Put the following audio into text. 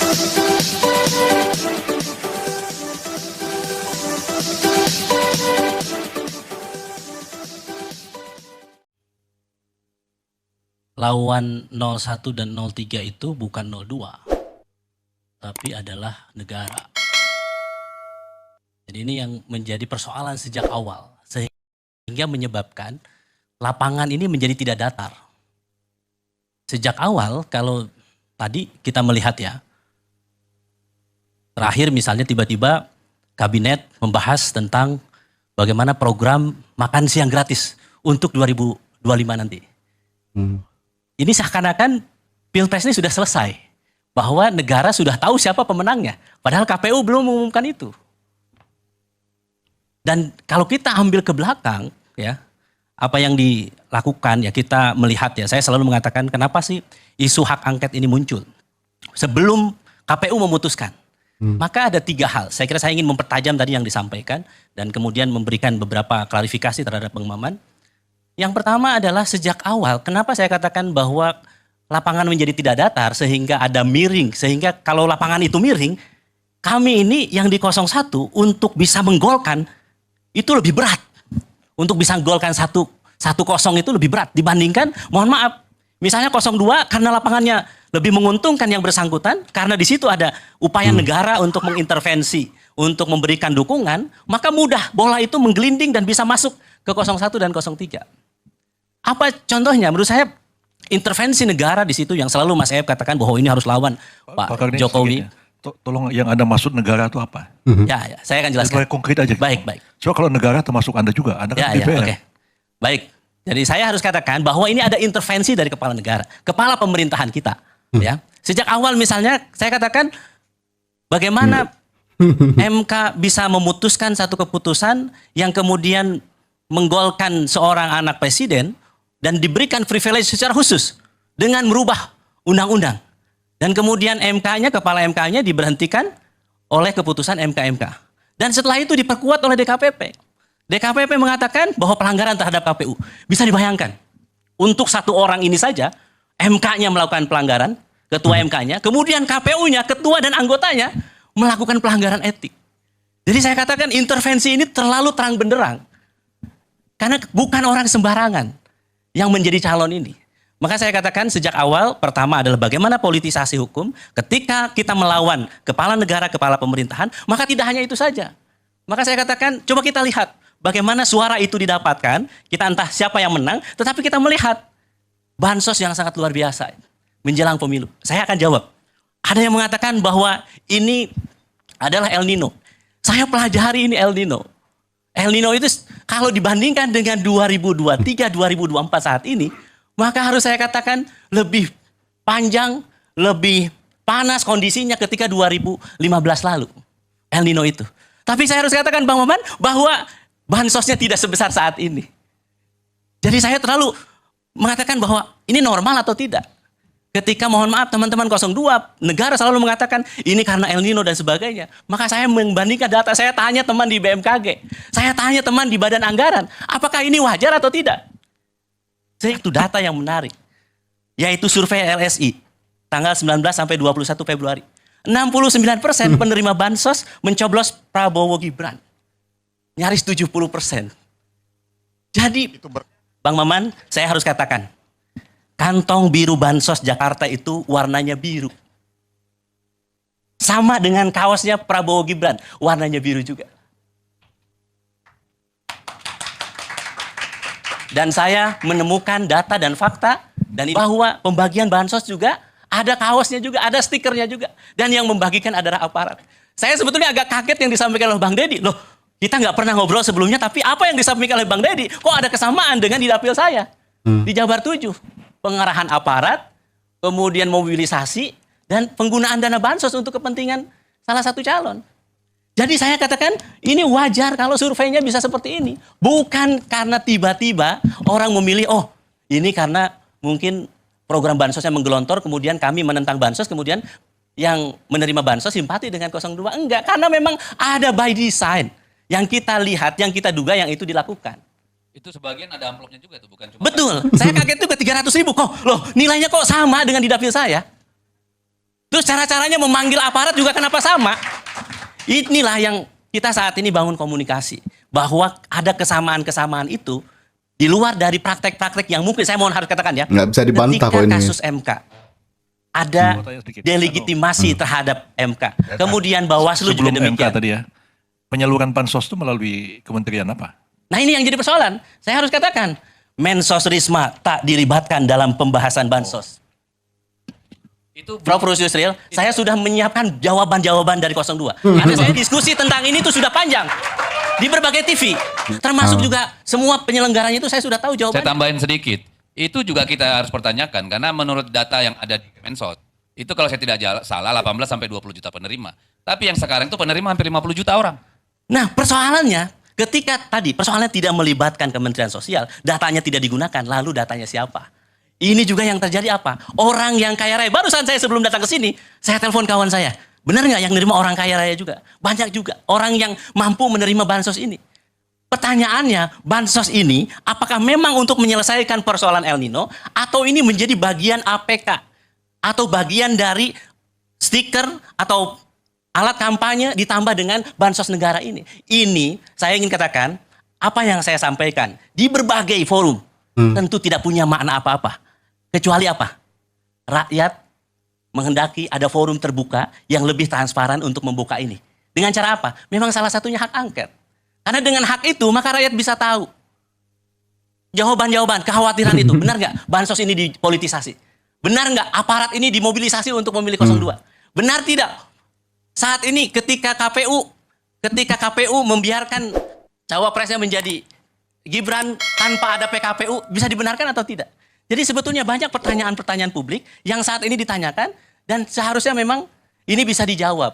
Lawan 01 dan 03 itu bukan 02, tapi adalah negara. Jadi ini yang menjadi persoalan sejak awal, sehingga menyebabkan lapangan ini menjadi tidak datar. Sejak awal, kalau tadi kita melihat ya, terakhir misalnya tiba-tiba kabinet membahas tentang bagaimana program makan siang gratis untuk 2025 nanti. Ini seakan-akan Pilpres ini sudah selesai, bahwa negara sudah tahu siapa pemenangnya, padahal KPU belum mengumumkan itu. Dan kalau kita ambil ke belakang, ya, apa yang dilakukan, ya kita melihat ya, saya selalu mengatakan kenapa sih isu hak angket ini muncul sebelum KPU memutuskan. Maka ada 3 hal, saya kira saya ingin mempertajam tadi yang disampaikan dan kemudian memberikan beberapa klarifikasi terhadap Bang Maman. Yang pertama adalah sejak awal, kenapa saya katakan bahwa lapangan menjadi tidak datar sehingga ada miring, sehingga kalau lapangan itu miring, kami ini yang di 01 untuk bisa menggolkan itu lebih berat. Untuk bisa menggolkan 1-0 itu lebih berat dibandingkan, mohon maaf, misalnya 02 karena lapangannya lebih menguntungkan yang bersangkutan, karena di situ ada upaya negara untuk mengintervensi, untuk memberikan dukungan, maka mudah bola itu menggelinding dan bisa masuk ke 01 dan 03. Apa contohnya? Menurut saya intervensi negara di situ yang selalu Mas Ep katakan bahwa ini harus lawan Pak Jokowi. Tolong yang Anda maksud negara itu apa? Ya, saya akan jelaskan. Lebih konkret aja. Baik. So kalau negara termasuk Anda juga, Anda kan DPR. Oke. Baik. Jadi saya harus katakan bahwa ini ada intervensi dari kepala negara, kepala pemerintahan kita. Ya, sejak awal misalnya saya katakan bagaimana MK bisa memutuskan satu keputusan yang kemudian menggolkan seorang anak presiden dan diberikan privilege secara khusus dengan merubah undang-undang. Dan kemudian MK-nya, kepala MK-nya diberhentikan oleh keputusan MK-MK. Dan setelah itu diperkuat oleh DKPP. DKPP mengatakan bahwa pelanggaran terhadap KPU. Bisa dibayangkan, untuk 1 orang ini saja, MK-nya melakukan pelanggaran, ketua MK-nya, kemudian KPU-nya, ketua dan anggotanya melakukan pelanggaran etik. Jadi saya katakan intervensi ini terlalu terang benderang. Karena bukan orang sembarangan yang menjadi calon ini. Maka saya katakan sejak awal, pertama adalah bagaimana politisasi hukum. Ketika kita melawan kepala negara, kepala pemerintahan, maka tidak hanya itu saja. Maka saya katakan, coba kita lihat bagaimana suara itu didapatkan. Kita entah siapa yang menang, tetapi kita melihat bansos yang sangat luar biasa menjelang pemilu. Saya akan jawab. Ada yang mengatakan bahwa ini adalah El Nino. Saya pelajari ini El Nino. El Nino itu kalau dibandingkan dengan 2023, 2024 saat ini, maka harus saya katakan lebih panjang, lebih panas kondisinya ketika 2015 lalu. El Nino itu. Tapi saya harus katakan Bang Maman bahwa bansosnya tidak sebesar saat ini. Jadi saya terlalu mengatakan bahwa ini normal atau tidak. Ketika mohon maaf teman-teman 02, negara selalu mengatakan ini karena El Nino dan sebagainya. Maka saya membandingkan data, saya tanya teman di BMKG, saya tanya teman di Badan Anggaran, apakah ini wajar atau tidak? Itu data yang menarik, yaitu survei LSI, tanggal 19 sampai 21 Februari. 69% penerima bansos mencoblos Prabowo Gibran. Nyaris 70%. Jadi, Bang Maman, saya harus katakan, kantong biru bansos Jakarta itu warnanya biru. Sama dengan kaosnya Prabowo Gibran, warnanya biru juga. Dan saya menemukan data dan fakta dan bahwa pembagian bansos juga ada kaosnya juga, ada stikernya juga. Dan yang membagikan adalah aparat. Saya sebetulnya agak kaget yang disampaikan oleh Bang Deddy. Loh, kita nggak pernah ngobrol sebelumnya, tapi apa yang disampaikan oleh Bang Deddy, kok ada kesamaan dengan di dapil saya? Di Jabar 7. Pengerahan aparat, kemudian mobilisasi, dan penggunaan dana bansos untuk kepentingan salah satu calon. Jadi saya katakan ini wajar kalau surveinya bisa seperti ini. Bukan karena tiba-tiba orang memilih, oh ini karena mungkin program bansosnya menggelontor, kemudian kami menentang bansos, kemudian yang menerima bansos simpati dengan 02. Enggak, karena memang ada by design. Yang kita lihat, yang kita duga yang itu dilakukan. Itu sebagian ada amplopnya juga tuh, bukan cuma... Betul, saya kaget juga 300.000 kok. Loh nilainya kok sama dengan di dapil saya. Terus cara-caranya memanggil aparat juga kenapa sama? Inilah yang kita saat ini bangun komunikasi. Bahwa ada kesamaan-kesamaan itu di luar dari praktek-praktek yang mungkin, saya mohon harus katakan ya. Nggak bisa dibantah kok ini. Ketika kasus MK, ada delegitimasi terhadap MK. Kemudian Bawaslu juga Sebelum MK demikian. tadi ya, penyaluran bansos itu melalui kementerian apa? Nah ini yang jadi persoalan. Saya harus katakan, Mensos Risma tak dilibatkan dalam pembahasan bansos. Itu Prof. Yusril, saya sudah menyiapkan jawaban-jawaban dari 02. Karena saya diskusi tentang ini itu sudah panjang. Di berbagai TV. Termasuk juga semua penyelenggaranya itu saya sudah tahu saya jawabannya. tambahin sedikit. Itu juga kita harus pertanyakan karena menurut data yang ada di Kemensos, itu kalau saya tidak salah 18 sampai 20 juta penerima. Tapi yang sekarang itu penerima hampir 50 juta orang. Nah persoalannya, ketika tadi persoalannya tidak melibatkan Kementerian Sosial, datanya tidak digunakan, lalu datanya siapa? Ini juga yang terjadi apa? Orang yang kaya raya, barusan saya sebelum datang ke sini, saya telepon kawan saya. Benar nggak yang menerima orang kaya raya juga? Banyak juga orang yang mampu menerima bansos ini. Pertanyaannya, bansos ini apakah memang untuk menyelesaikan persoalan El Nino atau ini menjadi bagian APK atau bagian dari stiker atau alat kampanye ditambah dengan bansos negara ini? Ini saya ingin katakan apa yang saya sampaikan di berbagai forum tentu tidak punya makna apa-apa. Kecuali apa? Rakyat menghendaki ada forum terbuka yang lebih transparan untuk membuka ini. Dengan cara apa? Memang salah satunya hak angket. Karena dengan hak itu maka rakyat bisa tahu jawaban-jawaban, kekhawatiran itu. Benar nggak bansos ini dipolitisasi? Benar nggak aparat ini dimobilisasi untuk memilih 02? Benar tidak? Saat ini ketika KPU membiarkan cawapresnya menjadi Gibran tanpa ada PKPU, bisa dibenarkan atau tidak? Jadi sebetulnya banyak pertanyaan-pertanyaan publik yang saat ini ditanyakan dan seharusnya memang ini bisa dijawab.